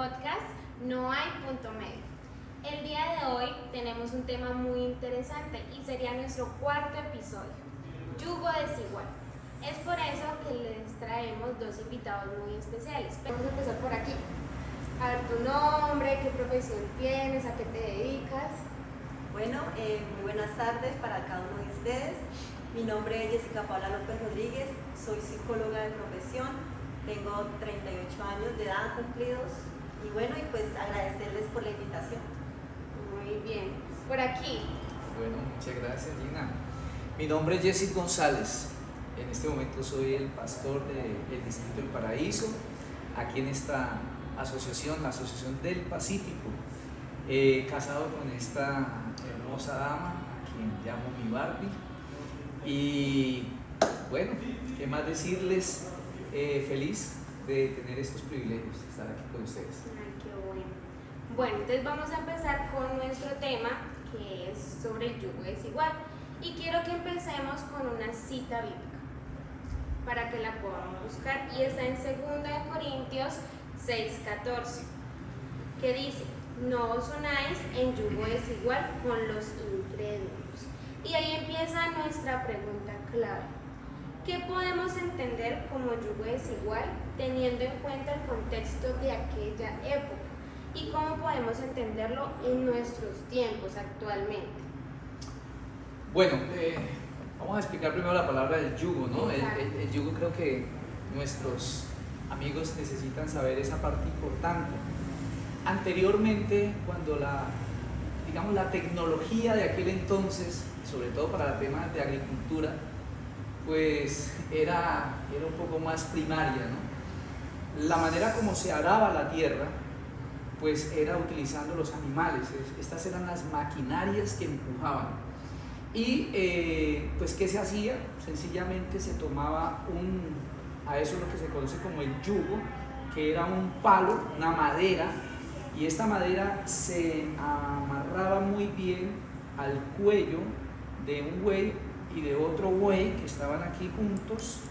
podcast No hay punto medio. El día de hoy tenemos un tema muy interesante y sería nuestro cuarto episodio, yugo desigual. Es por eso que les traemos dos invitados muy especiales. Vamos a empezar por aquí. A ver tu nombre, qué profesión tienes, a qué te dedicas. Bueno, muy buenas tardes para cada uno de ustedes. Mi nombre es Jessica Paula López Rodríguez, soy psicóloga de profesión, tengo 38 años de edad cumplidos y bueno, y pues agradecerles por la invitación. Muy bien. Por aquí. Bueno, muchas gracias, Gina. Mi nombre es Jesse González. En este momento soy el pastor del Distrito del Paraíso, aquí en esta asociación, la Asociación del Pacífico. Casado con esta hermosa dama, a quien llamo mi Barbie. Y bueno, ¿qué más decirles? Feliz de tener estos privilegios, de estar aquí con ustedes. Ay, qué bueno. Bueno, entonces vamos a empezar con nuestro tema, que es sobre el yugo desigual. Y quiero que empecemos con una cita bíblica, para que la podamos buscar. Y está en 2 Corintios 6:14, que dice: no os unáis en yugo desigual con los incrédulos. Y ahí empieza nuestra pregunta clave. ¿Qué podemos entender como yugo desigual teniendo en cuenta el contexto de aquella época? ¿Y cómo podemos entenderlo en nuestros tiempos actualmente? Bueno, vamos a explicar primero la palabra del yugo, ¿no? El yugo, creo que nuestros amigos necesitan saber esa parte importante. Anteriormente, cuando la tecnología de aquel entonces, sobre todo para temas de agricultura, pues era un poco más primaria, ¿no? La manera como se araba la tierra, pues era utilizando los animales. Estas eran las maquinarias que empujaban. Y pues ¿qué se hacía? Sencillamente se tomaba a eso lo que se conoce como el yugo, que era un palo, una madera, y esta madera se amarraba muy bien al cuello de un buey y de otro buey que estaban aquí juntos,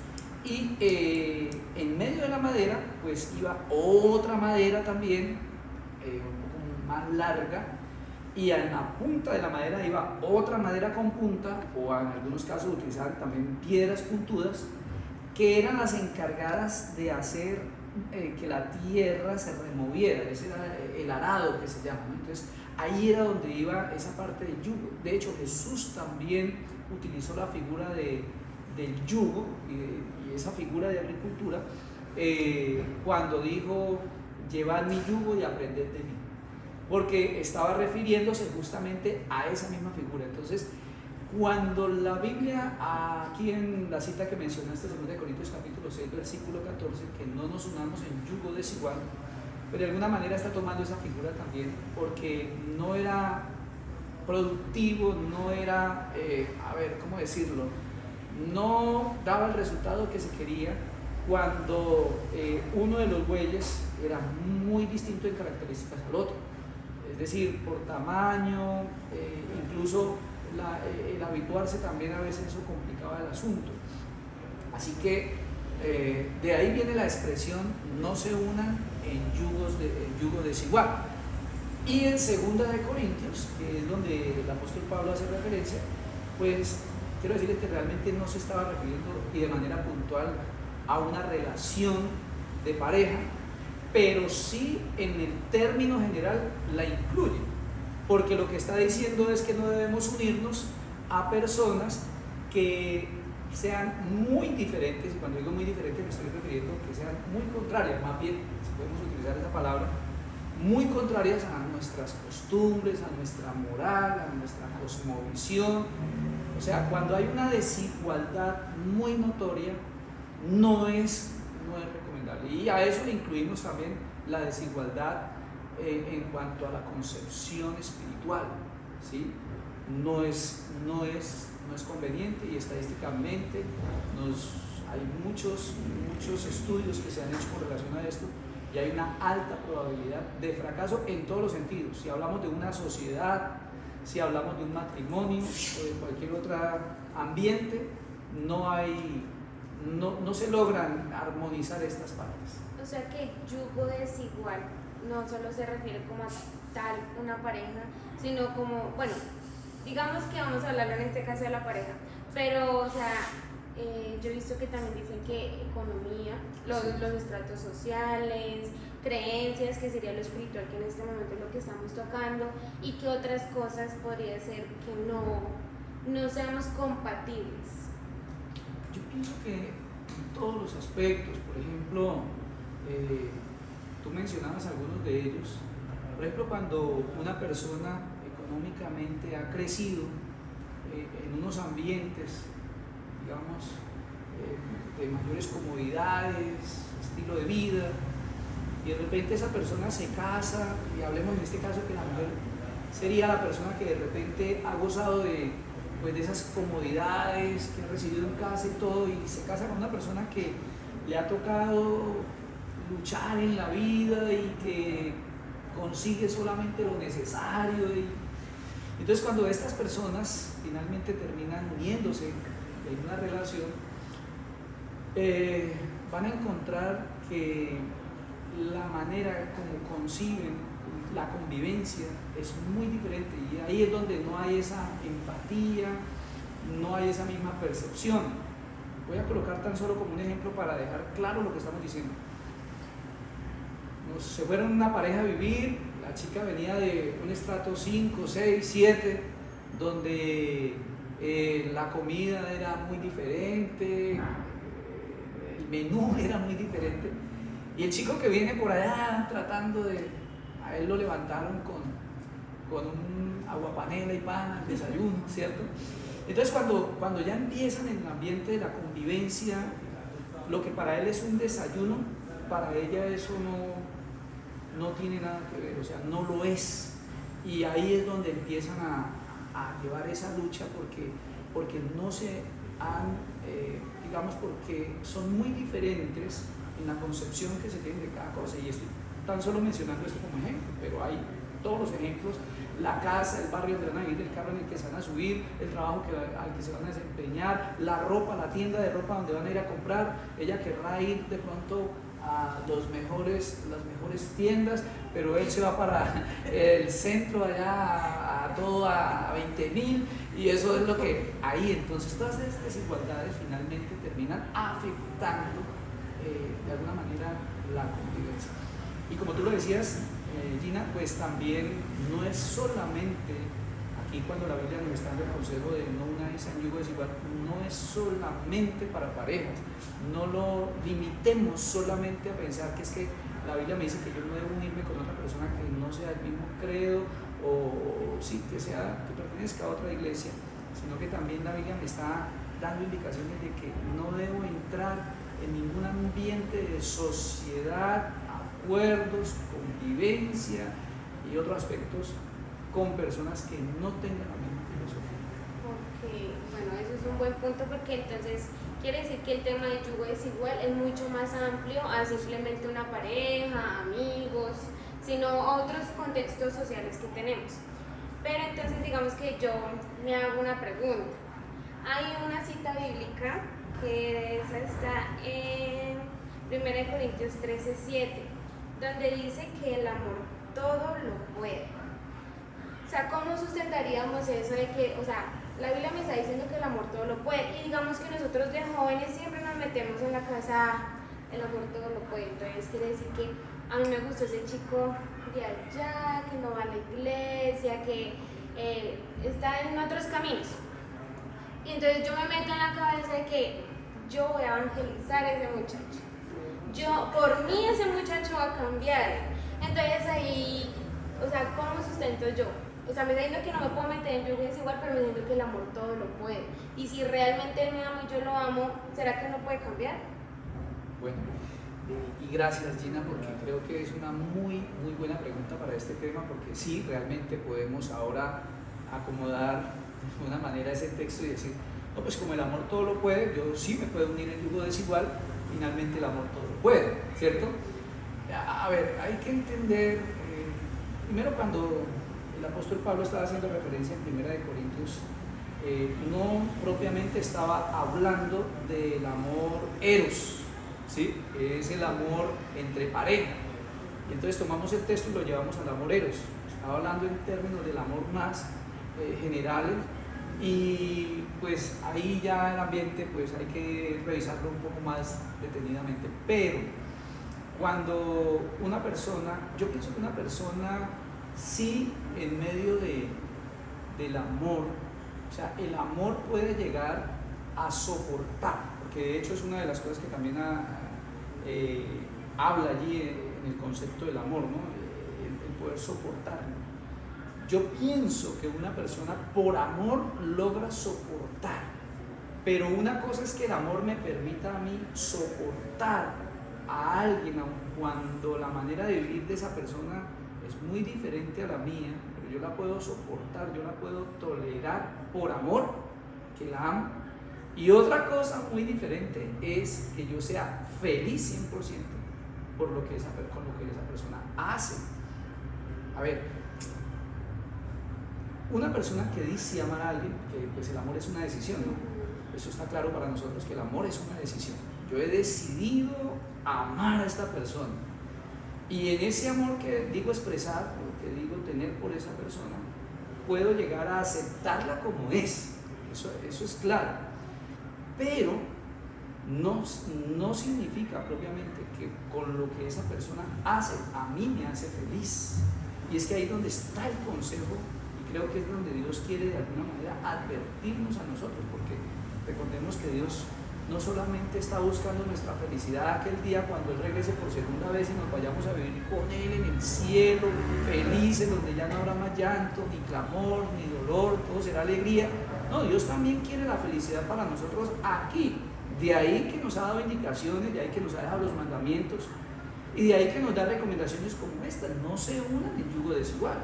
y en medio de la madera pues iba otra madera también, un poco más larga, y en la punta de la madera iba otra madera con punta, o en algunos casos utilizaban también piedras puntudas, que eran las encargadas de hacer que la tierra se removiera. Ese era el arado que se llama, ¿no? Entonces ahí era donde iba esa parte del yugo. De hecho, Jesús también utilizó la figura del yugo y esa figura de agricultura cuando dijo: llevad mi yugo y aprended de mí, porque estaba refiriéndose justamente a esa misma figura. Entonces, cuando la Biblia, aquí en la cita que mencionaste, 2 Corintios capítulo 6, versículo 14, que no nos unamos en yugo desigual, pero de alguna manera está tomando esa figura también, porque no era productivo, no era, ¿cómo decirlo? No daba el resultado que se quería cuando uno de los bueyes era muy distinto en características al otro. Es decir, por tamaño, incluso el habituarse también a veces eso complicaba el asunto. Así que de ahí viene la expresión: no se unan en yugo desigual. Y en 2 Corintios, que es donde el apóstol Pablo hace referencia, pues quiero decirles que realmente no se estaba refiriendo y de manera puntual a una relación de pareja, pero sí en el término general la incluye, porque lo que está diciendo es que no debemos unirnos a personas que sean muy diferentes, y cuando digo muy diferentes me estoy refiriendo que sean muy contrarias, más bien, si podemos utilizar esa palabra, muy contrarias a nuestras costumbres, a nuestra moral, a nuestra cosmovisión. O sea, cuando hay una desigualdad muy notoria, no es recomendable. Y a eso le incluimos también la desigualdad en cuanto a la concepción espiritual, ¿sí? No es conveniente, y estadísticamente hay muchos estudios que se han hecho con relación a esto, y hay una alta probabilidad de fracaso en todos los sentidos. Si hablamos de una sociedad, si hablamos de un matrimonio o de cualquier otro ambiente, no se logran armonizar estas partes. O sea que yugo desigual no solo se refiere como a tal una pareja, sino como, bueno, digamos que vamos a hablar en este caso de la pareja, pero o sea, yo he visto que también dicen que economía, los estratos sociales, creencias, que sería lo espiritual, que en este momento es lo que estamos tocando, y que otras cosas podría ser que no seamos compatibles. Yo pienso que en todos los aspectos, por ejemplo, tú mencionabas algunos de ellos. Por ejemplo, cuando una persona económicamente ha crecido en unos ambientes, digamos, de mayores comodidades, estilo de vida, y de repente esa persona se casa, y hablemos en este caso que la mujer sería la persona que de repente ha gozado de esas comodidades que ha recibido en casa y todo, y se casa con una persona que le ha tocado luchar en la vida y que consigue solamente lo necesario. Entonces, cuando estas personas finalmente terminan uniéndose en una relación, van a encontrar que la manera como conciben la convivencia es muy diferente, y ahí es donde no hay esa empatía, no hay esa misma percepción. Voy a colocar tan solo como un ejemplo para dejar claro lo que estamos diciendo. Se fueron una pareja a vivir, la chica venía de un estrato 5, 6, 7, donde la comida era muy diferente, el menú era muy diferente, y el chico que viene por allá tratando a él lo levantaron con un aguapanela y pan al desayuno, ¿cierto? Entonces cuando ya empiezan en el ambiente de la convivencia, lo que para él es un desayuno, para ella eso no tiene nada que ver, o sea, no lo es. Y ahí es donde empiezan a llevar esa lucha porque no se han, digamos, porque son muy diferentes en la concepción que se tiene de cada cosa. Y estoy tan solo mencionando esto como ejemplo, pero hay todos los ejemplos: la casa, el barrio donde van a vivir, el carro en el que se van a subir, el trabajo al que se van a desempeñar, la ropa, la tienda de ropa donde van a ir a comprar. Ella querrá ir de pronto a las mejores tiendas, pero él se va para el centro allá a 20.000, y eso es lo que ahí. Entonces todas esas desigualdades finalmente terminan afectando de alguna manera la convivencia. Y como tú lo decías, Gina, pues también no es solamente, aquí cuando la Biblia nos está dando el consejo de no unáis en yugo desigual, no es solamente para parejas. No lo limitemos solamente a pensar que es que la Biblia me dice que yo no debo unirme con otra persona que no sea del mismo credo, o sí, que pertenezca a otra iglesia, sino que también la Biblia me está dando indicaciones de que no debo entrar en ningún ambiente de sociedad, acuerdos, convivencia y otros aspectos con personas que no tengan la misma filosofía. Ok, bueno, eso es un buen punto, porque entonces quiere decir que el tema de yugo desigual es mucho más amplio a simplemente una pareja, amigos, sino otros contextos sociales que tenemos. Pero entonces digamos que yo me hago una pregunta. Hay una cita bíblica que esa está en 1 Corintios 13:7, donde dice que el amor todo lo puede. O sea, ¿cómo sustentaríamos eso de que, o sea, la Biblia me está diciendo que el amor todo lo puede, y digamos que nosotros de jóvenes siempre nos metemos en la casa, el amor todo lo puede? Entonces quiere decir que a mí me gustó ese chico de allá, que no va a la iglesia, que está en otros caminos. Y entonces yo me meto en la cabeza de que yo voy a evangelizar a ese muchacho. Por mí ese muchacho va a cambiar. Entonces ahí, o sea, ¿cómo sustento yo? O sea, me está diciendo que no me puedo meter en yugo desigual, pero me está diciendo que el amor todo lo puede. Y si realmente él me ama y yo lo amo, ¿será que no puede cambiar? Bueno, y gracias, Gina, porque creo que es una muy buena pregunta para este tema, porque sí, realmente podemos ahora acomodar de alguna manera ese texto y decir, no, pues como el amor todo lo puede, yo sí me puedo unir en yugo desigual, finalmente el amor todo lo puede, ¿cierto? A ver, hay que entender, primero, cuando el apóstol Pablo estaba haciendo referencia en 1 Corintios, no propiamente estaba hablando del amor eros, ¿sí? Que es el amor entre pareja. Y entonces tomamos el texto y lo llevamos al amor eros. Estaba hablando en términos del amor más generales, y pues ahí ya el ambiente pues hay que revisarlo un poco más detenidamente. Pero cuando una persona, yo pienso que una persona sí en medio del amor, o sea, el amor puede llegar a soportar, porque de hecho es una de las cosas que también habla allí en el concepto del amor, ¿no? El poder soportar. Yo pienso que una persona por amor logra soportar, pero una cosa es que el amor me permita a mí soportar a alguien, aun cuando la manera de vivir de esa persona es muy diferente a la mía, pero yo la puedo soportar, yo la puedo tolerar por amor, que la amo. Y otra cosa muy diferente es que yo sea feliz 100% con lo que esa persona hace. A ver, una persona que dice amar a alguien, que pues el amor es una decisión, ¿no? Eso está claro para nosotros, que el amor es una decisión. Yo he decidido amar a esta persona, y en ese amor que digo expresar, o que digo tener por esa persona, puedo llegar a aceptarla como es. Eso es claro, pero no significa propiamente que con lo que esa persona hace a mí me hace feliz. Y es que ahí es donde está el consejo, y creo que es donde Dios quiere de alguna manera advertirnos a nosotros, porque recordemos que Dios no solamente está buscando nuestra felicidad aquel día cuando Él regrese por segunda vez y nos vayamos a vivir con Él en el cielo, felices, donde ya no habrá más llanto, ni clamor, ni dolor, todo será alegría. No, Dios también quiere la felicidad para nosotros aquí. De ahí que nos ha dado indicaciones, de ahí que nos ha dejado los mandamientos, y de ahí que nos da recomendaciones como esta: no se unan en yugo desigual,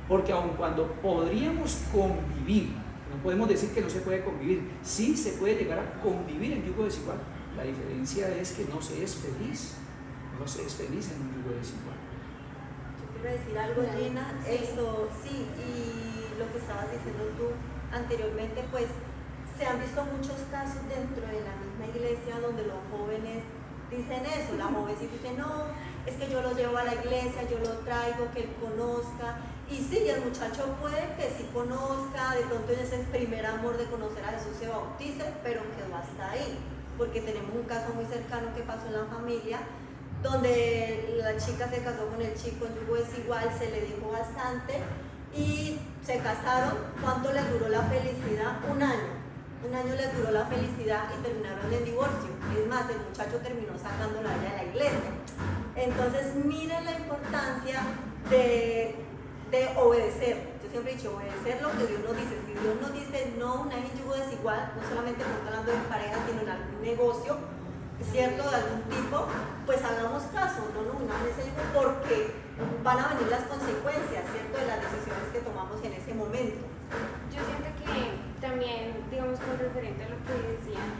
porque aun cuando podríamos convivir, no podemos decir que no se puede convivir, sí se puede llegar a convivir en yugo desigual. La diferencia es que no se es feliz en un yugo desigual. Yo quiero decir algo, Gina. Esto sí, y lo que estabas diciendo tú anteriormente, pues se han visto muchos casos dentro de la misma iglesia donde los jóvenes dicen eso. La jovencita dice: no, es que yo lo llevo a la iglesia, yo lo traigo, que él conozca. Y sí, el muchacho puede que sí conozca, de pronto en ese primer amor de conocer a Jesús se bautice, pero quedó hasta ahí, porque tenemos un caso muy cercano que pasó en la familia, donde la chica se casó con el chico en yugo desigual, se le dijo bastante, y se casaron. ¿Cuánto les duró la felicidad? Un año les duró la felicidad y terminaron en divorcio. Es más, el muchacho terminó sacándola de la iglesia. Entonces miren la importancia de obedecer. Yo siempre he dicho, obedecer lo que Dios nos dice. Si Dios nos dice no, una en yugo desigual, no solamente estamos hablando de pareja, sino en algún negocio, ¿cierto?, de algún tipo, pues hagamos caso, no nos unamos ese yugo, porque van a venir las consecuencias, ¿cierto?, de las decisiones que tomamos en ese momento. Yo siento que también, digamos, con referente a lo que decían,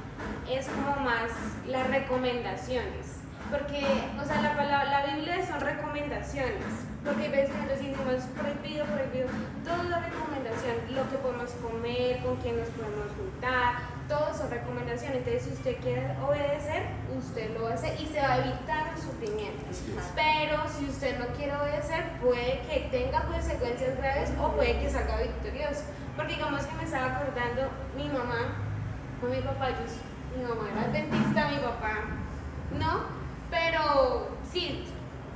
es como más las recomendaciones, porque, o sea, la Biblia son recomendaciones, porque ves que nosotros decimos prohibido, todo es recomendación, lo que podemos comer, con quién nos podemos juntar, todo son recomendaciones. Entonces, si usted quiere obedecer, usted lo hace y se va a evitar el sufrimiento. Pero si usted no quiere obedecer, puede que tenga consecuencias graves o puede que salga victorioso. Porque digamos que me estaba acordando, mi mamá con mi papá, mi mamá era adventista, mi papá no, pero sí,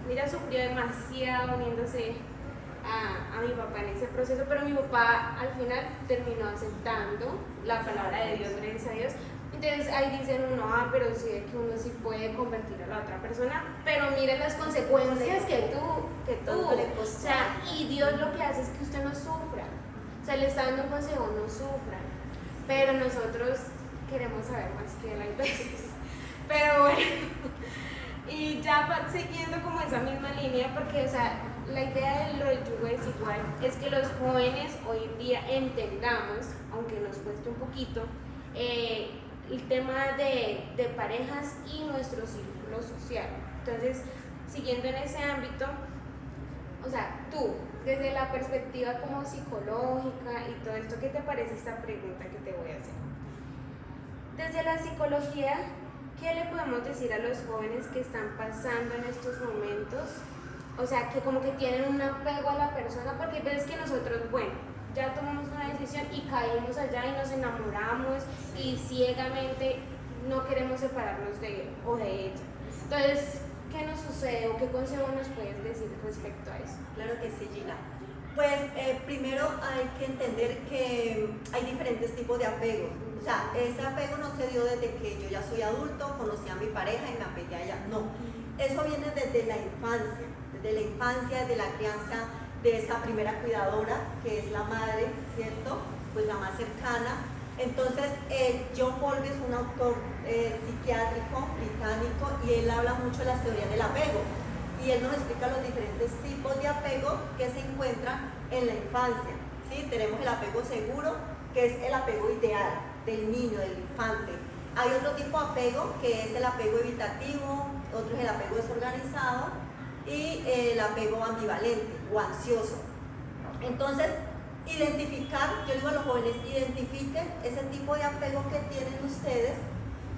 ella sufrió demasiado uniéndose a mi papá en ese proceso, pero mi papá al final terminó aceptando la palabra de Dios, gracias a Dios. Entonces ahí dicen uno, pero sí, que uno sí puede convertir a la otra persona, pero miren las consecuencias que tuvo. O sea, y Dios lo que hace es que usted no sufra. O sea, le está dando un consejo: no sufran. Pero nosotros queremos saber más que él hay veces. Pero bueno, y ya siguiendo como esa misma línea, porque, o sea, la idea de lo del yugo desigual es que los jóvenes hoy en día entendamos, aunque nos cueste un poquito, el tema de parejas y nuestro círculo social. Entonces, siguiendo en ese ámbito, o sea, tú, desde la perspectiva como psicológica y todo esto, ¿qué te parece esta pregunta que te voy a hacer? Desde la psicología, ¿qué le podemos decir a los jóvenes que están pasando en estos momentos? o sea, que como que tienen un apego a la persona, porque ves que nosotros, bueno, ya tomamos una decisión y caímos allá y nos enamoramos y ciegamente no queremos separarnos de él o de ella. Entonces, ¿qué nos sucede o qué consejo nos puedes decir respecto a eso? Claro que sí, Gina. Pues primero hay que entender que hay diferentes tipos de apego. O sea, ese apego no se dio desde que yo ya soy adulto, conocí a mi pareja y me apegué a ella. No, eso viene desde la infancia, desde la crianza de esa primera cuidadora, que es la madre, ¿cierto? Pues la más cercana. Entonces, John Bowlby es un autor psiquiátrico británico y él habla mucho de las teorías del apego. Y él nos explica los diferentes tipos de apego que se encuentran en la infancia, ¿sí? Tenemos el apego seguro, que es el apego ideal del niño, del infante. Hay otro tipo de apego, que es el apego evitativo, otro es el apego desorganizado y el apego ambivalente o ansioso. Entonces, identificar, yo digo a los jóvenes, identifiquen ese tipo de apego que tienen ustedes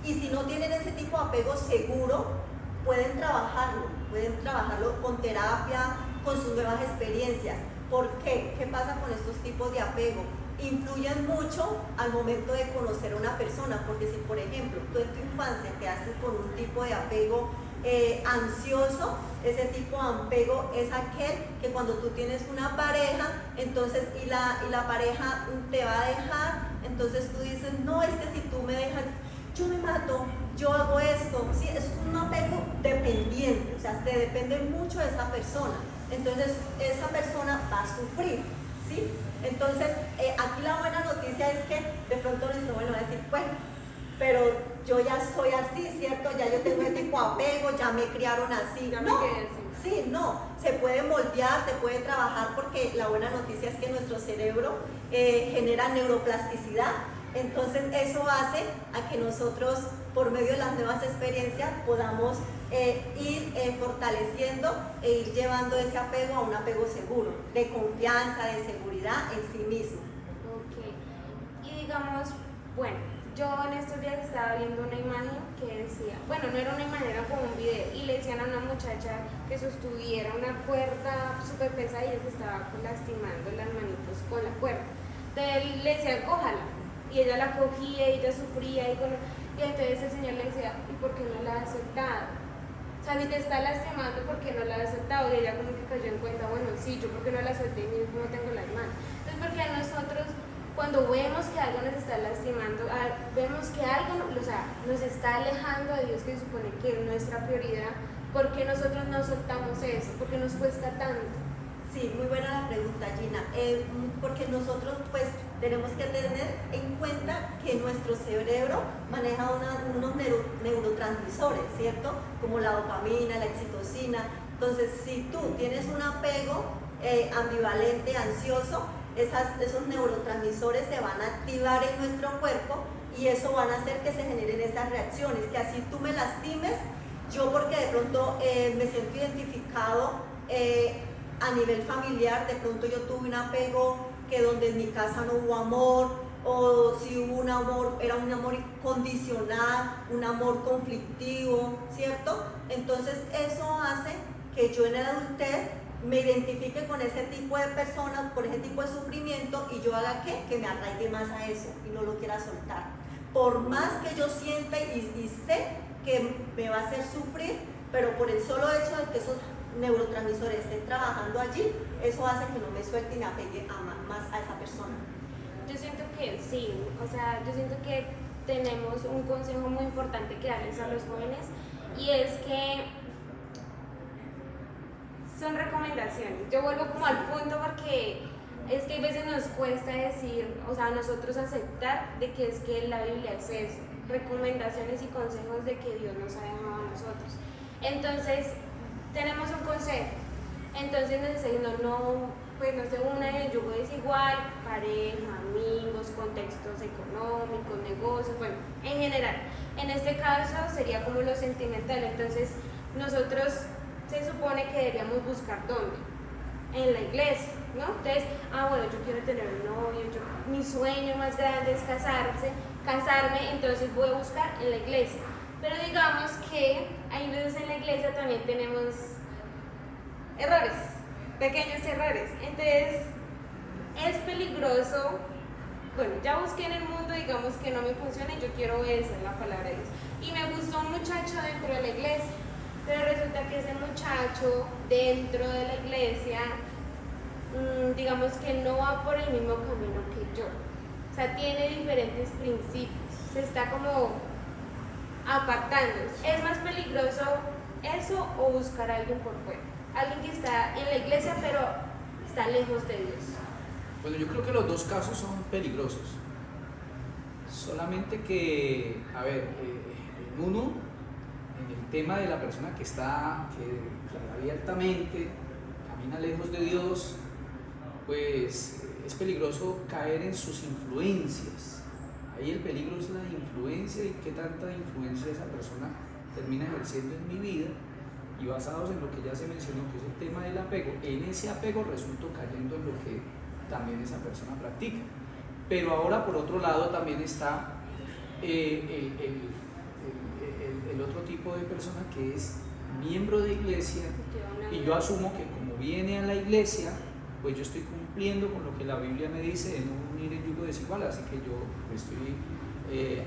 y si no tienen ese tipo de apego seguro, pueden trabajarlo con terapia, con sus nuevas experiencias. ¿Por qué? ¿Qué pasa con estos tipos de apego? Influyen mucho al momento de conocer a una persona, porque si por ejemplo tú en tu infancia quedaste con un tipo de apego ansioso, ese tipo de apego es aquel que cuando tú tienes una pareja, entonces y la pareja te va a dejar, entonces tú dices, no, es que si tú me dejas, yo me mato, yo hago esto, ¿sí? Es un apego dependiente, o sea, te depende mucho de esa persona, entonces esa persona va a sufrir, ¿sí? Entonces, aquí la buena noticia es que de pronto nuestro bueno va a decir, bueno, pero yo ya soy así, ¿cierto? Ya yo tengo el tipo de apego, ya me criaron así. Ya no, me quedé así. Sí, no, se puede moldear, se puede trabajar porque la buena noticia es que nuestro cerebro genera neuroplasticidad. Entonces eso hace a que nosotros, por medio de las nuevas experiencias, podamos ir fortaleciendo e ir llevando ese apego a un apego seguro, de confianza, de seguridad en sí mismo. Ok. Y digamos, bueno, yo en estos días estaba viendo una imagen que decía, bueno, no era una imagen, era como un video, y le decían a una muchacha que sostuviera una cuerda súper pesada y ella se estaba lastimando las manitos con la cuerda. Entonces le decía, cójala. Y ella la cogía y ella sufría y entonces el señor le decía, ¿y por qué no la has soltado? O sea, si te está lastimando, ¿por qué no la has soltado? Y ella como que cayó en cuenta, bueno, sí, yo porque no la solté y mira cómo tengo las manos. Entonces, porque a nosotros, cuando vemos que algo nos está lastimando, vemos que algo, o sea, nos está alejando de Dios, que se supone que es nuestra prioridad, ¿por qué nosotros no soltamos eso? ¿Por qué nos cuesta tanto? Sí, muy buena la pregunta, Gina, porque nosotros pues tenemos que tener en cuenta que nuestro cerebro maneja unos neurotransmisores, ¿cierto? Como la dopamina, la oxitocina. Entonces, si tú tienes un apego ambivalente, ansioso, esos neurotransmisores se van a activar en nuestro cuerpo y eso van a hacer que se generen esas reacciones, que así tú me lastimes, yo porque de pronto me siento identificado a nivel familiar, de pronto yo tuve un apego que donde en mi casa no hubo amor, o si hubo un amor, era un amor incondicional, un amor conflictivo, ¿cierto? Entonces eso hace que yo en la adultez me identifique con ese tipo de personas, con ese tipo de sufrimiento y yo haga ¿qué? Que me arraigue más a eso y no lo quiera soltar. Por más que yo sienta y sé que me va a hacer sufrir, pero por el solo hecho de que esos neurotransmisores estén trabajando allí, eso hace que no me suelte y me apegue más a esa persona. Yo siento que sí, o sea, yo siento que tenemos un consejo muy importante que darles a los jóvenes y es que son recomendaciones. Yo vuelvo como al punto porque es que a veces nos cuesta decir, o sea, nosotros aceptar de que es que la Biblia es eso, recomendaciones y consejos de que Dios nos ha dejado a nosotros. Entonces, tenemos un consejo, entonces nos está diciendo, no, pues no se una en el yugo desigual, pareja, amigos, contextos económicos, negocios, bueno, en general. En este caso sería como lo sentimental, entonces nosotros se supone que deberíamos buscar dónde, en la iglesia, ¿no? Entonces, bueno, yo quiero tener un novio, mi sueño más grande es casarme, entonces voy a buscar en la iglesia. Pero digamos que hay veces en la iglesia también tenemos errores, pequeños errores. Entonces, es peligroso. Bueno, ya busqué en el mundo, digamos que no me funciona y yo quiero obedecer la palabra de Dios. Y me gustó un muchacho dentro de la iglesia, pero resulta que ese muchacho dentro de la iglesia, digamos que no va por el mismo camino que yo. O sea, tiene diferentes principios, se está como apartando. ¿Es más peligroso eso o buscar a alguien por fuera? Alguien que está en la iglesia pero está lejos de Dios. Bueno, yo creo que los dos casos son peligrosos. Solamente que, a ver, en uno, en el tema de la persona que abiertamente camina lejos de Dios, pues es peligroso caer en sus influencias. Ahí el peligro es la influencia y qué tanta influencia esa persona termina ejerciendo en mi vida, y basados en lo que ya se mencionó, que es el tema del apego, en ese apego resulto cayendo en lo que también esa persona practica. Pero ahora por otro lado también está el otro tipo de persona que es miembro de iglesia, y yo asumo que como viene a la iglesia, pues yo estoy cumpliendo con lo que la Biblia me dice de no unir en yugo desigual, así que yo me estoy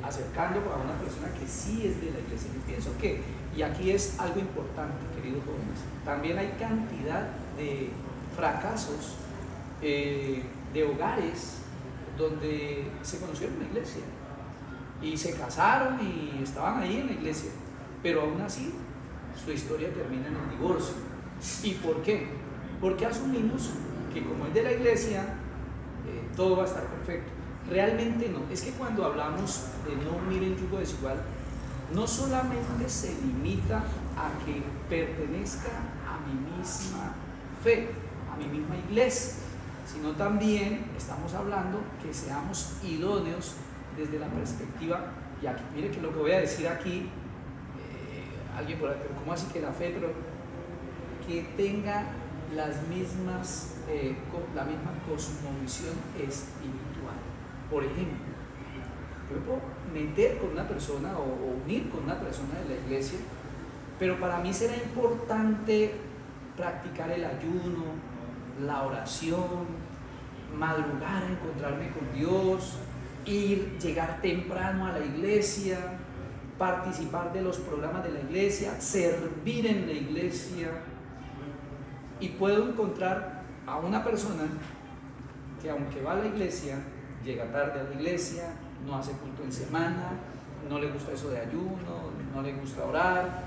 acercando a una persona que sí es de la iglesia. Yo pienso que, y aquí es algo importante, queridos jóvenes, también hay cantidad de fracasos de hogares donde se conocieron en la iglesia y se casaron y estaban ahí en la iglesia, pero aún así su historia termina en el divorcio. ¿Y por qué? Porque asumimos que como es de la iglesia, todo va a estar perfecto. Realmente no. Es que cuando hablamos de no unir en yugo desigual, no solamente se limita a que pertenezca a mi misma fe, a mi misma iglesia, sino también estamos hablando que seamos idóneos desde la perspectiva, y aquí, mire que lo que voy a decir aquí, alguien por ahí, pero ¿cómo así que la fe? Pero que tenga la misma cosmovisión espiritual. Por ejemplo, yo puedo meter con una persona o unir con una persona de la iglesia, pero para mí será importante practicar el ayuno, la oración, madrugar a encontrarme con Dios, llegar temprano a la iglesia, participar de los programas de la iglesia, servir en la iglesia. Y puedo encontrar a una persona que, aunque va a la iglesia, llega tarde a la iglesia, no hace culto en semana, no le gusta eso de ayuno, no le gusta orar,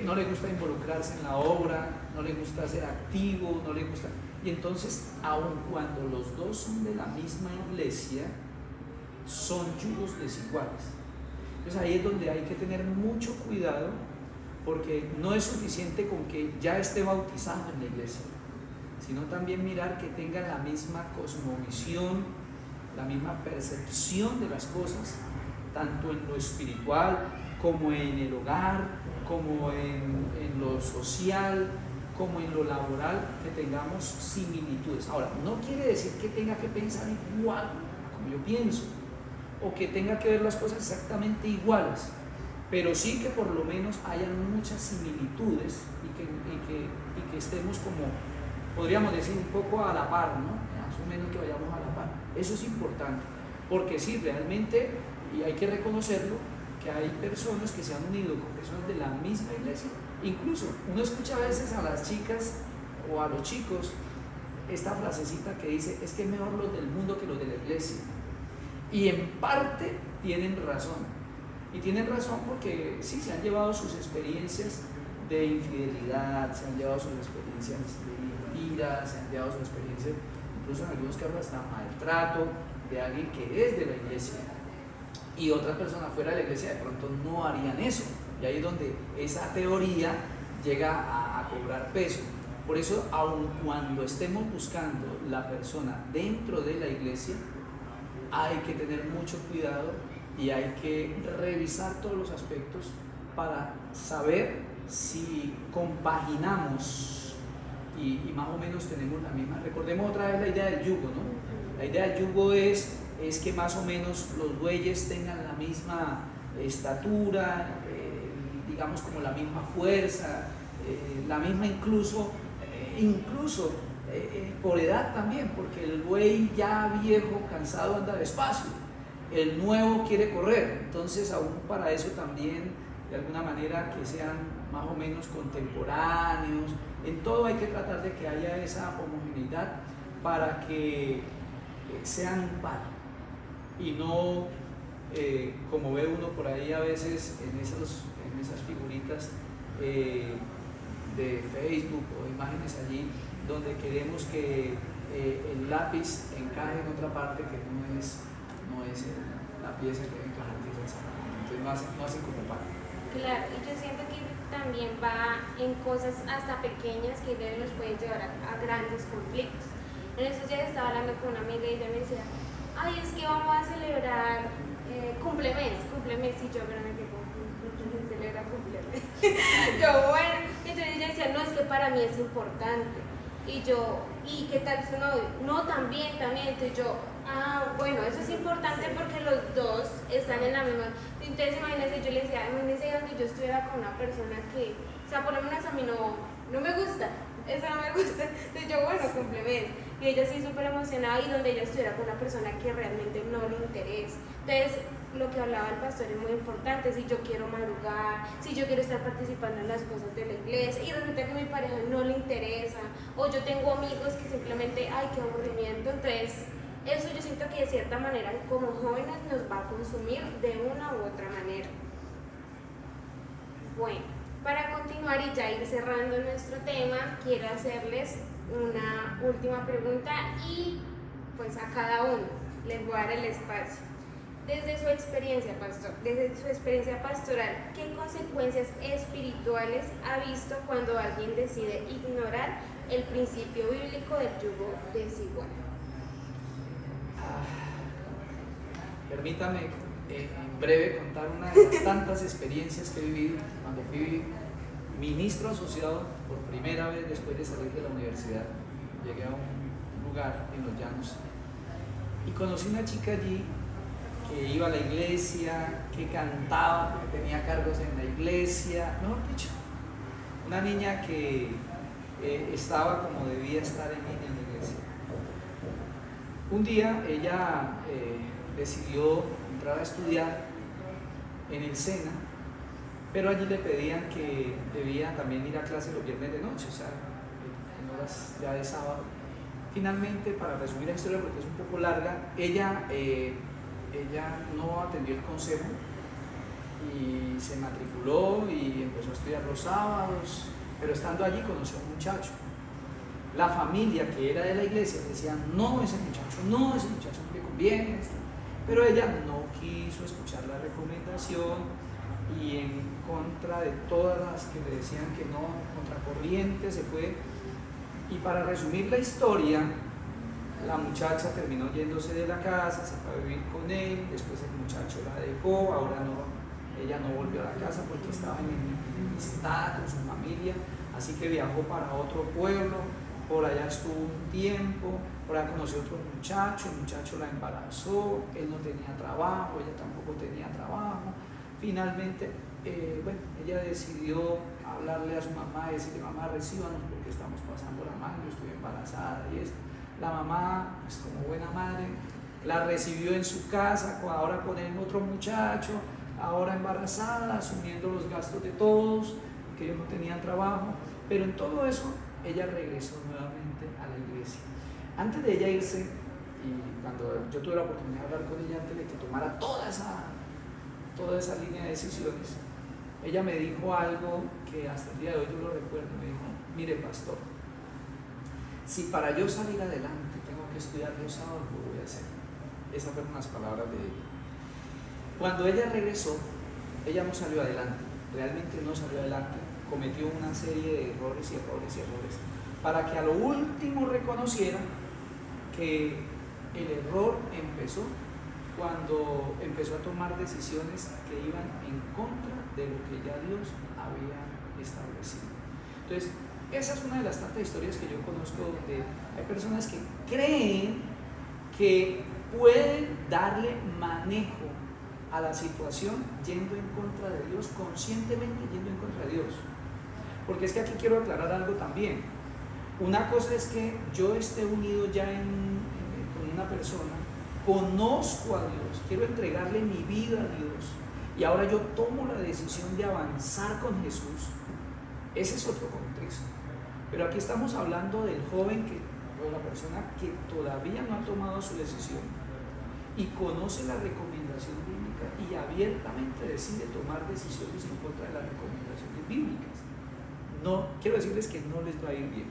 no le gusta involucrarse en la obra, no le gusta ser activo, no le gusta. Y entonces, aun cuando los dos son de la misma iglesia, son yugos desiguales. Entonces ahí es donde hay que tener mucho cuidado, porque no es suficiente con que ya esté bautizado en la iglesia, sino también mirar que tenga la misma cosmovisión, la misma percepción de las cosas, tanto en lo espiritual como en el hogar, como en lo social, como en lo laboral, que tengamos similitudes. Ahora, no quiere decir que tenga que pensar igual como yo pienso, o que tenga que ver las cosas exactamente iguales, pero sí que por lo menos hayan muchas similitudes y que estemos como, podríamos decir, un poco a la par, ¿no? Más o menos que vayamos a la par. Eso es importante, porque sí, realmente, y hay que reconocerlo, que hay personas que se han unido con personas de la misma iglesia. Incluso uno escucha a veces a las chicas o a los chicos esta frasecita que dice: es que es mejor los del mundo que los de la iglesia. Y en parte tienen razón. Y tienen razón porque sí, se han llevado sus experiencias de infidelidad, se han llevado sus experiencias de mentiras, se han llevado sus experiencias, incluso en algunos casos hasta maltrato de alguien que es de la iglesia. Y otras personas fuera de la iglesia de pronto no harían eso. Y ahí es donde esa teoría llega a cobrar peso. Por eso, aun cuando estemos buscando la persona dentro de la iglesia, hay que tener mucho cuidado y hay que revisar todos los aspectos para saber si compaginamos y más o menos tenemos la misma. Recordemos otra vez la idea del yugo, ¿no? La idea del yugo es que más o menos los bueyes tengan la misma estatura, digamos como la misma fuerza, la misma incluso incluso por edad también, porque el buey ya viejo, cansado, anda despacio, el nuevo quiere correr, entonces aún para eso también, de alguna manera, que sean más o menos contemporáneos. En todo hay que tratar de que haya esa homogeneidad para que sean un par y no como ve uno por ahí a veces en esas figuritas de Facebook o imágenes allí donde queremos que el lápiz encaje en otra parte que no es la pieza que debe encajar exactamente. Entonces no hacen como par. Claro, y yo siento que también va en cosas hasta pequeñas que nos pueden llevar a grandes conflictos. En estos días estaba hablando con una amiga y ella me decía, ay, es que vamos a celebrar cumplemes, y yo, pero me quedo, ¿quién celebra cumplemes? Yo, bueno, entonces ella decía, no, es que para mí es importante. Y yo, ¿y qué tal su novio? No, también, entonces yo, bueno, eso es importante porque los dos están en la misma. Entonces imagínense, yo le decía, imagínense donde yo estuviera con una persona que, o sea, por lo menos a mí no me gusta, eso no me gusta. Entonces yo, bueno, cumplemes. Y ella sí súper emocionada, y donde ella estuviera con una persona que realmente no le interesa. Entonces, lo que hablaba el pastor es muy importante. Si yo quiero madrugar, si yo quiero estar participando en las cosas de la iglesia y resulta que a mi pareja no le interesa, o yo tengo amigos que simplemente, ay, qué aburrimiento, entonces eso yo siento que de cierta manera como jóvenes nos va a consumir de una u otra manera. Bueno, para continuar y ya ir cerrando nuestro tema, quiero hacerles una última pregunta y pues a cada uno les voy a dar el espacio. Desde su experiencia, pastor, desde su experiencia pastoral, ¿qué consecuencias espirituales ha visto cuando alguien decide ignorar el principio bíblico del yugo desigual? Permítame en breve contar una de las tantas experiencias que he vivido cuando fui ministro asociado por primera vez después de salir de la universidad. Llegué a un lugar en Los Llanos y conocí una chica allí que iba a la iglesia, que cantaba, que tenía cargos en la iglesia, mejor dicho, una niña que estaba como debía estar en la iglesia. Un día ella decidió entrar a estudiar en el SENA, pero allí le pedían que debía también ir a clase los viernes de noche, o sea, en horas ya de sábado. Finalmente, para resumir la historia porque es un poco larga, ella no atendió el consejo y se matriculó y empezó a estudiar los sábados, pero estando allí conoció a un muchacho. La familia que era de la iglesia decía, no, ese muchacho no le conviene, pero ella no quiso escuchar la recomendación y en contra de todas las que le decían que no, contracorriente se fue. Y para resumir la historia, la muchacha terminó yéndose de la casa, se fue a vivir con él, después el muchacho la dejó, ahora ella no volvió a la casa porque estaba en enemistad con su familia, así que viajó para otro pueblo, por allá estuvo un tiempo, por allá conoció otro muchacho, el muchacho la embarazó, él no tenía trabajo, ella tampoco tenía trabajo. Finalmente, ella decidió hablarle a su mamá y decirle, mamá, recíbanos porque estamos pasando la mano, yo estoy embarazada y esto. La mamá, pues como buena madre, la recibió en su casa, ahora con el otro muchacho, ahora embarazada, asumiendo los gastos de todos, que ellos no tenían trabajo, pero en todo eso ella regresó nuevamente a la iglesia. Antes de ella irse, y cuando yo tuve la oportunidad de hablar con ella antes de que tomara toda esa línea de decisiones, ella me dijo algo que hasta el día de hoy yo lo recuerdo. Me dijo, mire pastor, si para yo salir adelante tengo que estudiar los sábados, lo voy a hacer. Esas fueron las palabras de ella. Cuando ella regresó, ella no salió adelante, realmente no salió adelante, cometió una serie de errores, para que a lo último reconociera que el error empezó cuando empezó a tomar decisiones que iban en contra de lo que ya Dios había establecido. Entonces, esa es una de las tantas historias que yo conozco donde hay personas que creen que pueden darle manejo a la situación yendo en contra de Dios, conscientemente yendo en contra de Dios. Porque es que aquí quiero aclarar algo también. Una cosa es que yo esté unido ya con una persona, conozco a Dios, quiero entregarle mi vida a Dios y ahora yo tomo la decisión de avanzar con Jesús. Ese es otro contexto. Pero aquí estamos hablando del joven o la persona que todavía no ha tomado su decisión y conoce la recomendación bíblica y abiertamente decide tomar decisiones en contra de las recomendaciones bíblicas. No, quiero decirles que no les va a ir bien.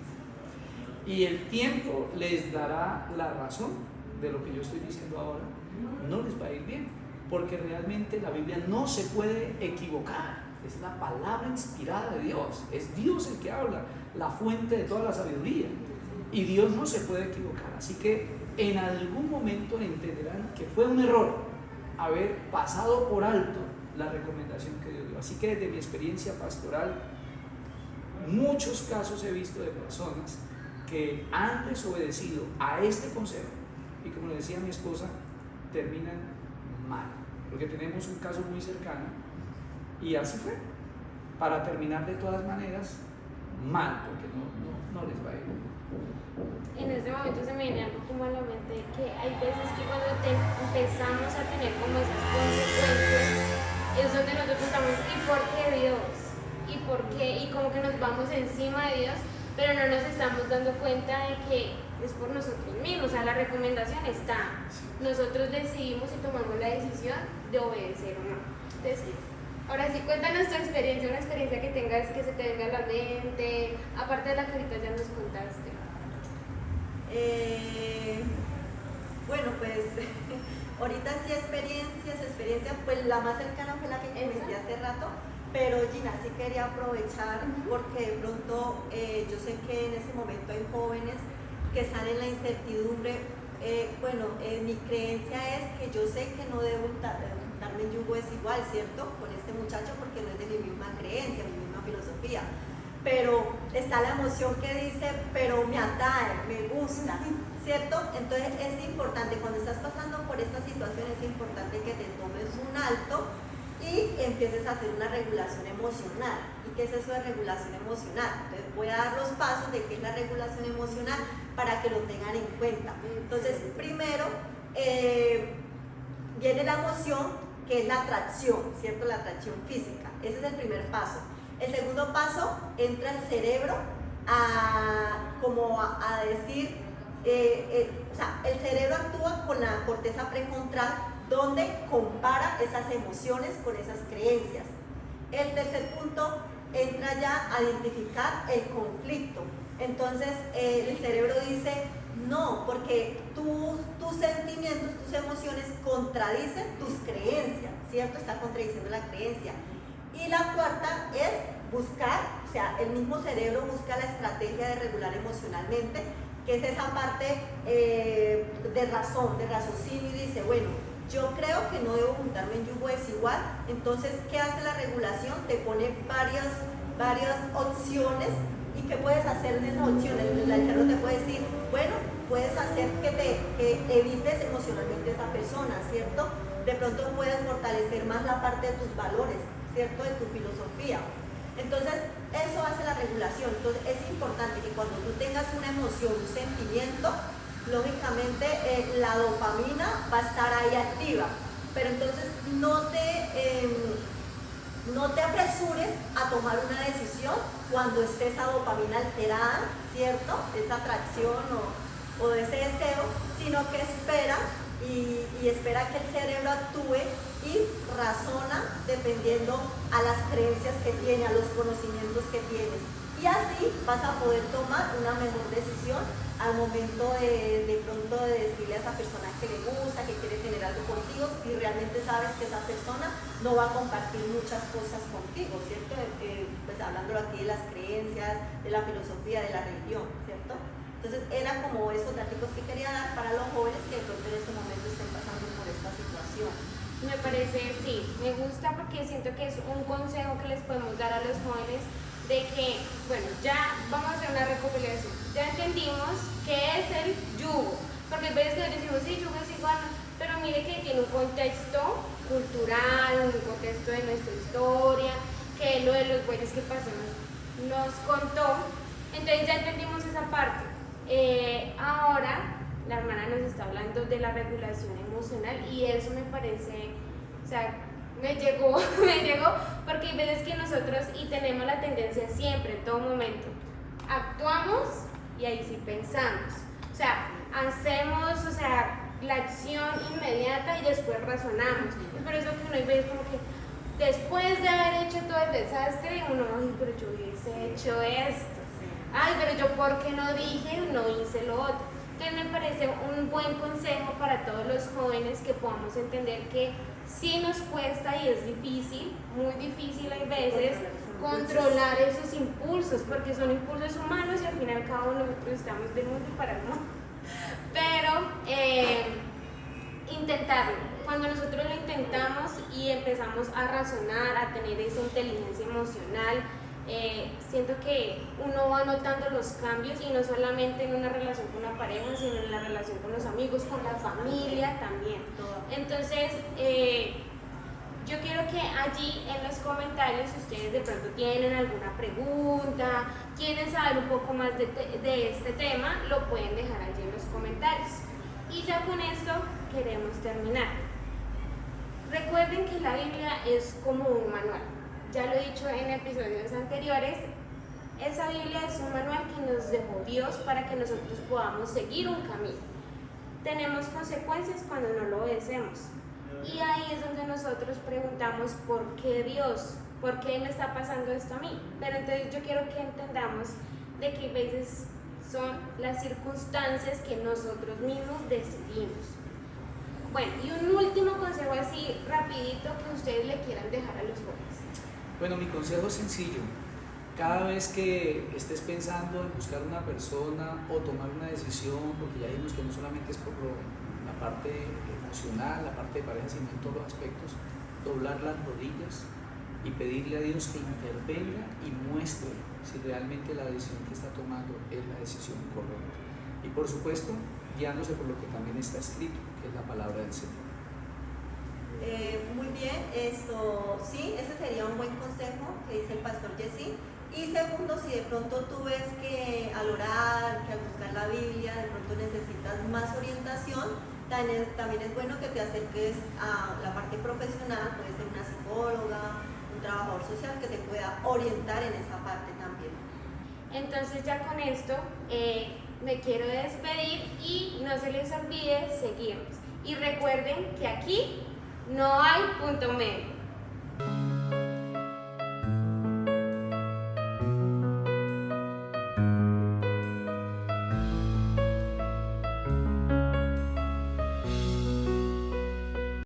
Y el tiempo les dará la razón de lo que yo estoy diciendo ahora. No les va a ir bien, porque realmente la Biblia no se puede equivocar. Es la palabra inspirada de Dios. Es Dios el que habla, la fuente de toda la sabiduría. Y Dios no se puede equivocar. Así que en algún momento entenderán que fue un error haber pasado por alto la recomendación que Dios dio. Así que desde mi experiencia pastoral, muchos casos he visto de personas que han desobedecido a este consejo y, como le decía mi esposa, terminan mal, porque tenemos un caso muy cercano y así fue, para terminar de todas maneras mal, porque no les va a ir. En este momento se me viene algo como a la mente, que hay veces que cuando empezamos a tener como esas consecuencias es donde nosotros preguntamos, ¿y por qué Dios? ¿Y por qué? Y como que nos vamos encima de Dios, pero no nos estamos dando cuenta de que es por nosotros mismos. O sea, la recomendación está, nosotros decidimos y tomamos la decisión de obedecer o no. Entonces, ahora sí, cuéntanos tu experiencia, una experiencia que tengas que se te venga a la mente, aparte de la que ahorita ya nos contaste. Bueno, pues ahorita sí experiencia, pues la más cercana fue la que comenté hace rato, pero Gina, sí quería aprovechar porque de pronto yo sé que en ese momento hay jóvenes que están en la incertidumbre. Mi creencia es que yo sé que no debo darme en yugo desigual, ¿cierto? Con este muchacho, porque no es de mi misma creencia, mi misma filosofía. Pero está la emoción que dice, pero me atrae, me gusta, ¿cierto? Entonces es importante, cuando estás pasando por esta situación, es importante que te tomes un alto y empieces a hacer una regulación emocional. ¿Y qué es eso de regulación emocional? Entonces voy a dar los pasos de qué es la regulación emocional para que lo tengan en cuenta. Entonces, primero viene la emoción, que es la atracción, ¿cierto? La atracción física. Ese es el primer paso. El segundo paso, entra el cerebro a decir, el cerebro actúa con la corteza prefrontal, donde compara esas emociones con esas creencias. El tercer punto, entra ya a identificar el conflicto. Entonces el cerebro dice, no, porque tus sentimientos, tus emociones contradicen tus creencias, ¿cierto? Está contradiciendo la creencia. Y la cuarta es buscar, o sea, el mismo cerebro busca la estrategia de regular emocionalmente, que es esa parte de raciocinio, y dice, bueno, yo creo que no debo juntarme en yugo desigual. Entonces, ¿qué hace la regulación? Te pone varias opciones. ¿Y qué puedes hacer en esas opciones? El cerebro te puede decir, bueno, puedes hacer que evites emocionalmente a esa persona, ¿cierto? De pronto puedes fortalecer más la parte de tus valores, ¿cierto? De tu filosofía. Entonces, eso hace la regulación. Entonces, es importante que cuando tú tengas una emoción, un sentimiento, lógicamente la dopamina va a estar ahí activa. Pero entonces no te apresures a tomar una decisión cuando esté esa dopamina alterada, ¿cierto? Esa atracción o ese deseo, sino que espera y espera que el cerebro actúe y razona dependiendo a las creencias que tiene, a los conocimientos que tienes. Y así vas a poder tomar una mejor decisión al momento de pronto de decirle a esa persona que le gusta, que quiere tener algo contigo, si realmente sabes que esa persona no va a compartir muchas cosas contigo, ¿cierto? Pues hablándolo aquí de las creencias, de la filosofía, de la religión, ¿cierto? Entonces era como esos datos que quería dar para los jóvenes que de pronto en este momento estén pasando por esta situación. Me parece, sí, me gusta porque siento que es un consejo que les podemos dar a los jóvenes de que, bueno, ya vamos a hacer una recopilación, ya entendimos qué es el yugo, porque hay veces que decimos, sí, yugo es igual, pero mire que tiene un contexto cultural, un contexto de nuestra historia, que lo de los bueyes que pasó nos contó, Entonces ya entendimos esa parte. Ahora la hermana nos está hablando de la regulación emocional y eso me parece, o sea, me llegó, porque hay veces que nosotros, y tenemos la tendencia siempre, en todo momento, actuamos y ahí sí pensamos. O sea, hacemos, o sea, la acción inmediata y después razonamos. Es por eso que uno ve como que después de haber hecho todo el desastre, uno, ay, pero yo hubiese hecho esto. Ay, pero yo por qué no dije, no hice lo otro. Entonces me parece un buen consejo para todos los jóvenes que podamos entender que sí nos cuesta y es difícil, muy difícil hay veces, controlar esos impulsos, porque son impulsos humanos y al fin y al cabo nosotros estamos del mundo para el mundo. Pero intentarlo. Cuando nosotros lo intentamos y empezamos a razonar, a tener esa inteligencia emocional, siento que uno va notando los cambios y no solamente en una relación con una pareja, sino en la relación con los amigos, con la familia también. Entonces, yo quiero que allí en los comentarios, si ustedes de pronto tienen alguna pregunta, quieren saber un poco más de este tema, lo pueden dejar allí en los comentarios. Y ya con esto queremos terminar. Recuerden que la Biblia es como un manual. Ya lo he dicho en episodios anteriores, esa Biblia es un manual que nos dejó Dios para que nosotros podamos seguir un camino. Tenemos consecuencias cuando no lo obedecemos. Y ahí es donde nosotros preguntamos, ¿por qué Dios? ¿Por qué me está pasando esto a mí? Pero entonces yo quiero que entendamos de que a veces son las circunstancias que nosotros mismos decidimos. Bueno, y un último consejo así rapidito que ustedes le quieran dejar a los jóvenes. Bueno, mi consejo es sencillo. Cada vez que estés pensando en buscar una persona o tomar una decisión, porque ya vimos que no solamente es por la parte emocional, la parte de pareja, sino en todos los aspectos, doblar las rodillas y pedirle a Dios que intervenga y muestre si realmente la decisión que está tomando es la decisión correcta. Y por supuesto, guiándose por lo que también está escrito, que es la palabra del Señor. Muy bien, sí, ese sería un buen consejo que dice el pastor Jesse. Y segundo, si de pronto tú ves que al orar, que al buscar la Biblia, de pronto necesitas más orientación, también es bueno que te acerques a la parte profesional, puede ser una psicóloga, un trabajador social que te pueda orientar en esa parte también. Entonces ya con esto me quiero despedir y no se les olvide seguirnos. Y recuerden que aquí no hay punto medio.